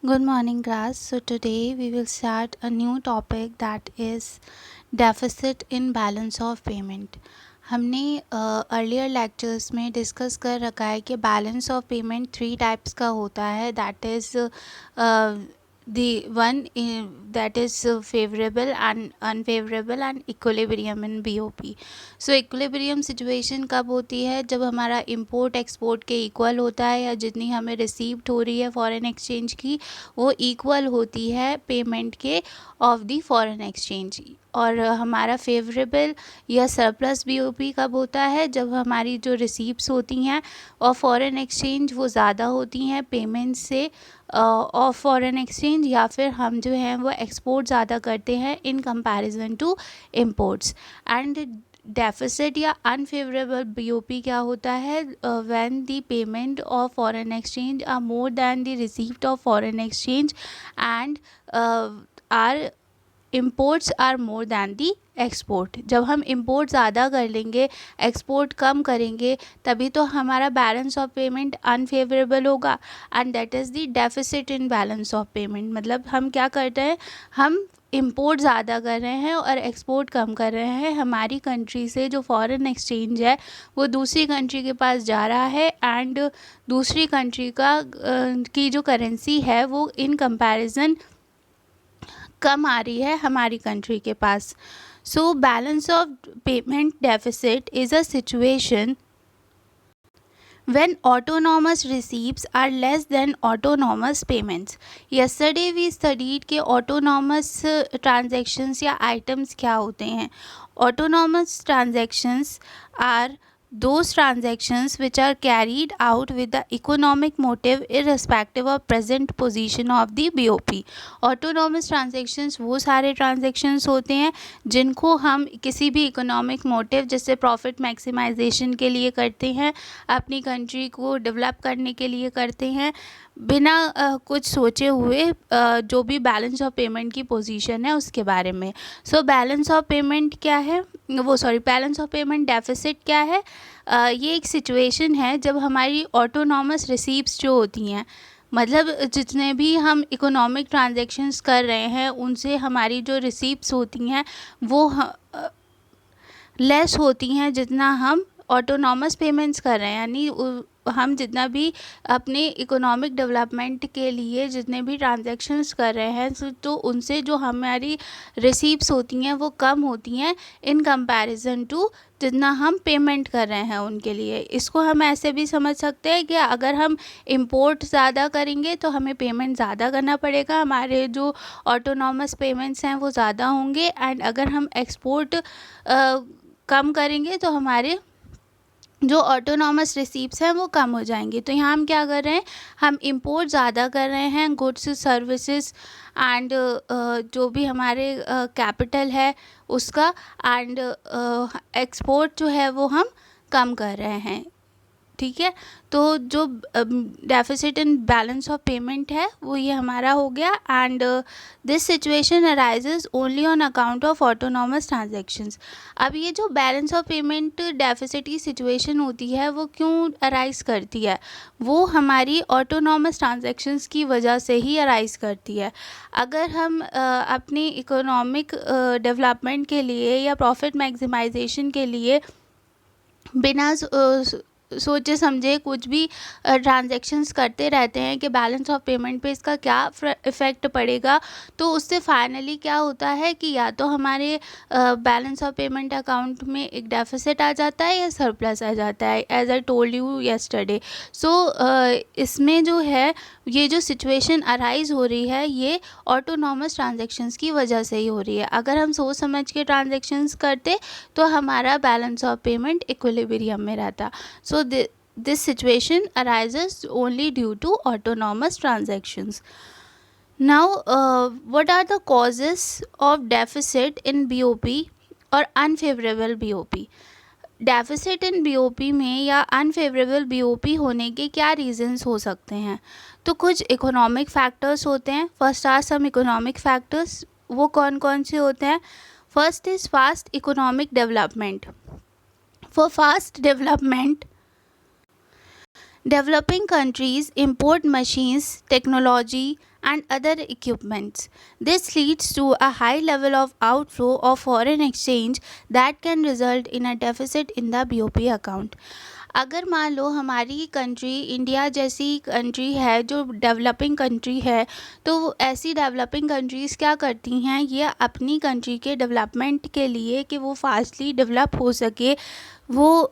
Good morning, class. So, today we will start a new topic that is deficit in balance of payment. हमने earlier lectures में discuss कर रखा है कि balance of payment 3 types का होता है. That is the one that is favorable and unfavorable and equilibrium in BOP. So equilibrium situation कब होती है? जब हमारा import export के equal होता है या जितनी हमें रिसीव्ड हो रही है फॉरेन एक्सचेंज की वो इक्वल होती है पेमेंट के ऑफ द फॉरेन एक्सचेंज. और हमारा फेवरेबल या सरप्लस बीओपी कब होता है? जब हमारी जो रिसीप्ट्स होती हैं और फॉरेन एक्सचेंज वो ज़्यादा होती हैं पेमेंट से ऑफ फॉरेन एक्सचेंज, या फिर हम जो हैं वो एक्सपोर्ट ज़्यादा करते हैं in comparison to imports. And deficit या अनफेवरेबल बीओपी क्या होता है? When the payment of foreign exchange are more than the receipt of foreign exchange and our imports are more than the export. जब हम import ज़्यादा कर लेंगे export कम करेंगे तभी तो हमारा बैलेंस ऑफ पेमेंट अनफेवरेबल होगा and that is the deficit in balance of payment. मतलब हम क्या करते हैं, हम इम्पोर्ट ज़्यादा कर रहे हैं और एक्सपोर्ट कम कर रहे हैं. हमारी कंट्री से जो फॉरेन एक्सचेंज है वो दूसरी कंट्री के पास जा रहा है एंड दूसरी कंट्री का की जो करेंसी है वो इन कंपैरिजन कम आ रही है हमारी कंट्री के पास. So balance of payment deficit is a situation when autonomous receipts are less than autonomous payments. Yesterday we studied कि autonomous transactions या items क्या होते हैं. Autonomous transactions are those transactions which are carried out with the economic motive irrespective of present position of the BOP. Autonomous transactions वो सारे transactions होते हैं जिनको हम किसी भी इकोनॉमिक मोटिव जैसे प्रॉफिट मैक्सिमाइजेशन के लिए करते हैं, अपनी कंट्री को डेवलप करने के लिए करते हैं, बिना कुछ सोचे हुए जो भी बैलेंस ऑफ पेमेंट की पोजीशन है उसके बारे में. सो बैलेंस ऑफ पेमेंट क्या है, बैलेंस ऑफ पेमेंट डेफिसिट क्या है? ये एक सिचुएशन है जब हमारी ऑटोनॉमस रिसीप्ट्स जो होती हैं, मतलब जितने भी हम इकोनॉमिक ट्रांजैक्शंस कर रहे हैं उनसे हमारी जो रिसीप्ट्स होती हैं वो लेस होती हैं जितना हम ऑटोनॉमस पेमेंट्स कर रहे हैं. यानी हम जितना भी अपने इकोनॉमिक डेवलपमेंट के लिए जितने भी ट्रांजैक्शंस कर रहे हैं तो उनसे जो हमारी रिसीप्ट्स होती हैं वो कम होती हैं इन कंपैरिजन टू जितना हम पेमेंट कर रहे हैं उनके लिए. इसको हम ऐसे भी समझ सकते हैं कि अगर हम इंपोर्ट ज़्यादा करेंगे तो हमें पेमेंट ज़्यादा करना पड़ेगा, हमारे जो ऑटोनॉमस पेमेंट्स हैं वो ज़्यादा होंगे. एंड अगर हम एक्सपोर्ट कम करेंगे तो हमारे जो ऑटोनॉमस रिसीप्ट्स हैं वो कम हो जाएंगी. तो यहाँ हम क्या कर रहे हैं, हम इंपोर्ट ज़्यादा कर रहे हैं गुड्स सर्विसेज एंड जो भी हमारे कैपिटल है उसका, एंड एक्सपोर्ट जो है वो हम कम कर रहे हैं. ठीक है, तो जो deficit in balance of payment है वो ये हमारा हो गया. And this situation arises only on account of autonomous transactions. अब ये जो बैलेंस ऑफ पेमेंट डेफिसिट की सिचुएशन होती है वो क्यों अराइज करती है? वो हमारी ऑटोनॉमस ट्रांजैक्शंस की वजह से ही अराइज करती है. अगर हम अपनी इकोनॉमिक डेवलपमेंट के लिए या प्रॉफिट मैक्सिमाइजेशन के लिए बिना सोचे समझे कुछ भी ट्रांजैक्शंस करते रहते हैं कि बैलेंस ऑफ पेमेंट पे इसका क्या इफ़ेक्ट पड़ेगा, तो उससे फाइनली क्या होता है कि या तो हमारे बैलेंस ऑफ पेमेंट अकाउंट में एक डेफिसिट आ जाता है या सरप्लस आ जाता है, as I told you yesterday. So इसमें जो है ये जो सिचुएशन अराइज हो रही है ये ऑटोनॉमस ट्रांजैक्शंस की वजह से ही हो रही है. अगर हम सोच समझ के ट्रांजैक्शंस करते तो हमारा बैलेंस ऑफ पेमेंट इक्विलिब्रियम में रहता. So this situation arises only due to autonomous transactions. Now, what are the causes of deficit in BOP और unfavorable BOP? Deficit in BOP में या अनफेवरेबल बीओपी होने के क्या रीजंस हो सकते हैं? तो कुछ इकोनॉमिक फैक्टर्स होते हैं. First are some economic factors. वो कौन कौन से होते हैं? First is fast economic development. For fast development developing countries import machines, technology and other equipments. This leads to a high level of outflow of foreign exchange that can result in a deficit in the BOP account. अगर मान लो हमारी country India जैसी country है जो developing country है, तो ऐसी developing countries क्या करती हैं, ये अपनी कंट्री के डेवलपमेंट के लिए कि वो फास्टली डेवलप हो सके, वो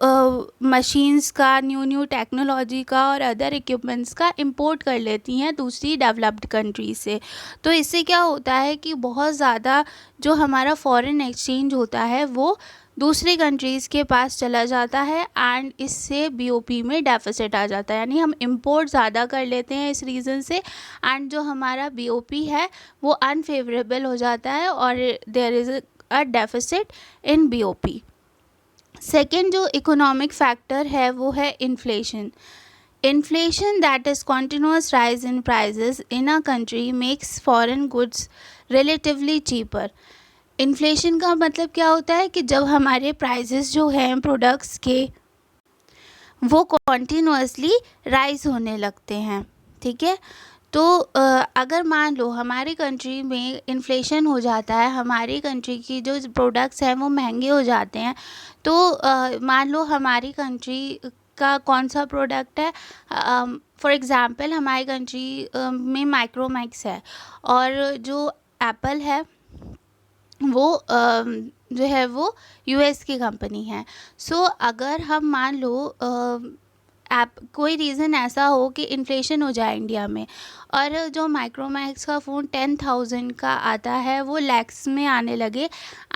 मशीन्स का, न्यू टेक्नोलॉजी का और अदर इक्विपमेंट्स का इंपोर्ट कर लेती हैं दूसरी डेवलप्ड कंट्री से। तो इससे क्या होता है कि बहुत ज़्यादा जो हमारा फॉरेन एक्सचेंज होता है वो दूसरी कंट्रीज़ के पास चला जाता है एंड इससे बीओपी में डेफिसिट आ जाता है, यानी हम इंपोर्ट ज़्यादा कर लेते हैं इस रीज़न से, एंड जो हमारा बीओपी है वो अनफेवरेबल हो जाता है और there is a deficit in BOP. Second जो इकोनॉमिक फैक्टर है वो है inflation. Inflation, that is continuous rise in prices in a country, makes foreign goods relatively cheaper. Inflation का मतलब क्या होता है कि जब हमारे प्राइसेस जो हैं प्रोडक्ट्स के वो कॉन्टीन्यूसली राइज होने लगते हैं, ठीक है। तो अगर मान लो हमारी कंट्री में इन्फ्लेशन हो जाता है, हमारी कंट्री की जो प्रोडक्ट्स हैं वो महंगे हो जाते हैं, तो मान लो हमारी कंट्री का कौन सा प्रोडक्ट है, फॉर एग्ज़ाम्पल हमारी कंट्री में माइक्रोमैक्स है और जो एप्पल है वो जो है वो यूएस की कंपनी है। सो अगर हम मान लो कोई रीज़न ऐसा हो कि इन्फ्लेशन हो जाए इंडिया में और जो माइक्रोमैक्स का फ़ोन 10,000 का आता है वो लैक्स में आने लगे,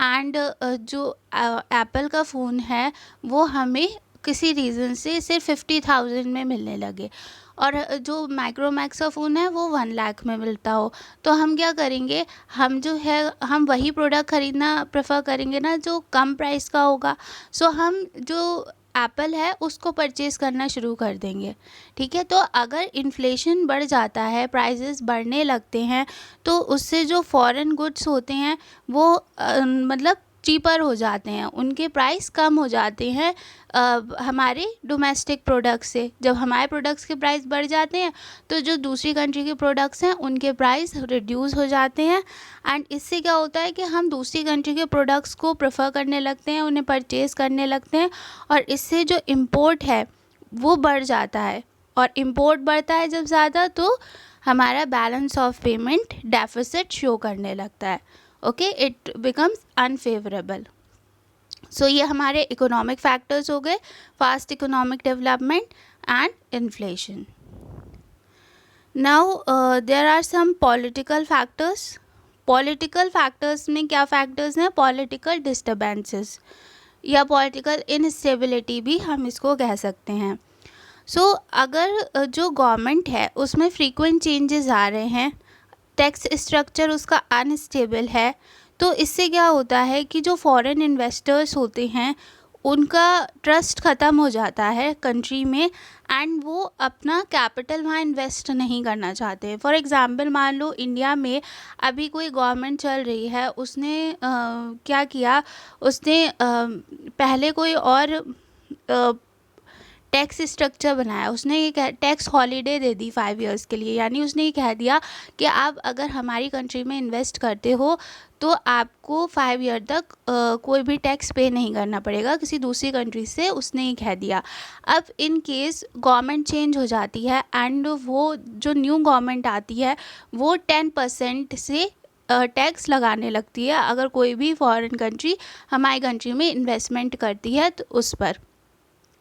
एंड जो एप्पल का फ़ोन है वो हमें किसी रीज़न से सिर्फ 50,000 में मिलने लगे, और जो माइक्रोमैक्स का फ़ोन है वो 1 लाख में मिलता हो, तो हम क्या करेंगे, हम जो है हम वही प्रोडक्ट ख़रीदना प्रेफर करेंगे ना जो कम प्राइस का होगा। सो हम जो एप्पल है उसको परचेज़ करना शुरू कर देंगे, ठीक है। तो अगर इन्फ्लेशन बढ़ जाता है, प्राइसेस बढ़ने लगते हैं, तो उससे जो फॉरेन गुड्स होते हैं वो मतलब चीपर हो जाते हैं, उनके प्राइस कम हो जाते हैं हमारे डोमेस्टिक प्रोडक्ट्स से। जब हमारे प्रोडक्ट्स के प्राइस बढ़ जाते हैं तो जो दूसरी कंट्री के प्रोडक्ट्स हैं उनके प्राइस रिड्यूस हो जाते हैं, एंड इससे क्या होता है कि हम दूसरी कंट्री के प्रोडक्ट्स को प्रेफर करने लगते हैं, उन्हें परचेज़ करने लगते हैं, और इससे जो इम्पोर्ट है वो बढ़ जाता है, और इम्पोर्ट बढ़ता है जब ज़्यादा तो हमारा balance of payment deficit show करने लगता है, okay, it becomes unfavourable. So ये हमारे इकोनॉमिक फैक्टर्स हो गए, fast economic development and inflation. Now there are some political factors. Political factors में क्या फैक्टर्स हैं, पॉलिटिकल डिस्टर्बेंसेस या पॉलिटिकल इनस्टेबिलिटी भी हम इसको कह सकते हैं। सो अगर जो गवर्नमेंट है उसमें फ्रीक्वेंट चेंजेस आ रहे हैं, टैक्स स्ट्रक्चर उसका अनस्टेबल है, तो इससे क्या होता है कि जो फॉरेन इन्वेस्टर्स होते हैं उनका ट्रस्ट ख़त्म हो जाता है कंट्री में, एंड वो अपना कैपिटल वहाँ इन्वेस्ट नहीं करना चाहते। फॉर एग्ज़ाम्पल मान लो इंडिया में अभी कोई गवर्नमेंट चल रही है, उसने क्या किया, उसने पहले कोई और टैक्स स्ट्रक्चर बनाया, उसने ये टैक्स हॉलीडे दे दी 5 इयर्स के लिए, यानी उसने ये कह दिया कि आप अगर हमारी कंट्री में इन्वेस्ट करते हो तो आपको 5 ईयर तक कोई भी टैक्स पे नहीं करना पड़ेगा किसी दूसरी कंट्री से, उसने ये कह दिया। अब इन केस गवर्नमेंट चेंज हो जाती है एंड वो जो न्यू गवर्नमेंट आती है वो 10% से टैक्स लगाने लगती है अगर कोई भी फॉरेन कंट्री हमारी कंट्री में इन्वेस्टमेंट करती है तो उस पर।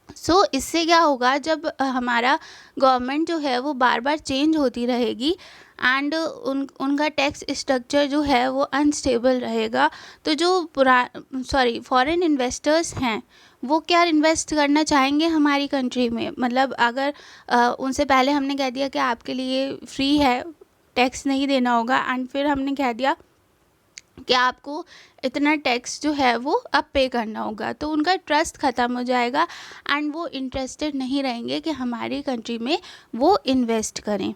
सो इससे क्या होगा, जब हमारा गवर्नमेंट जो है वो बार बार चेंज होती रहेगी एंड उनका टैक्स स्ट्रक्चर जो है वो अनस्टेबल रहेगा, तो जो फॉरेन इन्वेस्टर्स हैं वो क्या इन्वेस्ट करना चाहेंगे हमारी कंट्री में। मतलब अगर उनसे पहले हमने कह दिया कि आपके लिए फ्री है, टैक्स नहीं देना होगा, एंड फिर हमने कह दिया कि आपको इतना टैक्स जो है वो अब पे करना होगा, तो उनका ट्रस्ट ख़त्म हो जाएगा एंड वो इंटरेस्टेड नहीं रहेंगे कि हमारी कंट्री में वो इन्वेस्ट करें।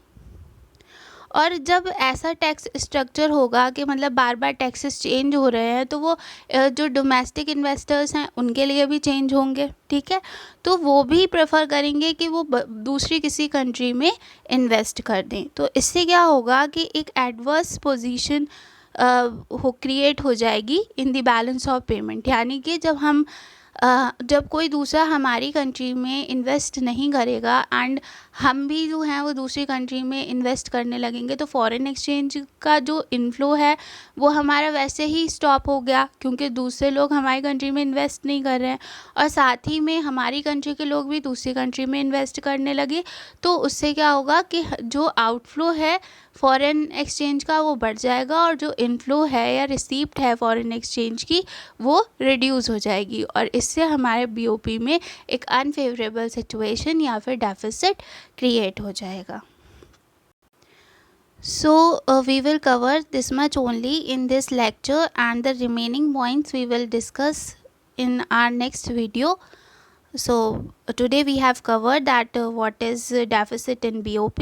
और जब ऐसा टैक्स स्ट्रक्चर होगा कि मतलब बार बार टैक्सेस चेंज हो रहे हैं, तो वो जो डोमेस्टिक इन्वेस्टर्स हैं उनके लिए भी चेंज होंगे, ठीक है। तो वो भी प्रेफर करेंगे कि वो दूसरी किसी कंट्री में इन्वेस्ट कर दें। तो इससे क्या होगा कि एक एडवर्स पोजीशन क्रिएट हो जाएगी in the balance of payment, यानी कि जब कोई दूसरा हमारी कंट्री में इन्वेस्ट नहीं करेगा एंड हम भी जो हैं वो दूसरी कंट्री में इन्वेस्ट करने लगेंगे, तो फॉरेन एक्सचेंज का जो इनफ्लो है वो हमारा वैसे ही स्टॉप हो गया, क्योंकि दूसरे लोग हमारी कंट्री में इन्वेस्ट नहीं कर रहे हैं, और साथ ही में हमारी कंट्री के लोग भी दूसरी कंट्री में इन्वेस्ट करने लगे। तो उससे क्या होगा कि जो आउटफ्लो है फॉरेन एक्सचेंज का वो बढ़ जाएगा, और जो इनफ्लो है या रिसीप्ट है फॉरेन एक्सचेंज की वो रिड्यूस हो जाएगी, और इससे हमारे बीओपी में एक अनफेवरेबल सिचुएशन या फिर डेफिसिट क्रिएट हो जाएगा। So we will cover this much only in this lecture, and the remaining points we will discuss in our next video. So today we have covered that what is deficit in BOP,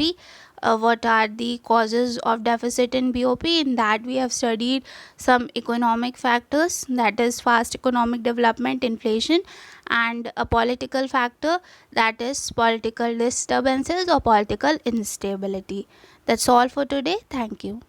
what are the causes of deficit in BOP. In that we have studied some economic factors, that is fast economic development, inflation, and a political factor, that is political disturbances or political instability. That's all for today. Thank you.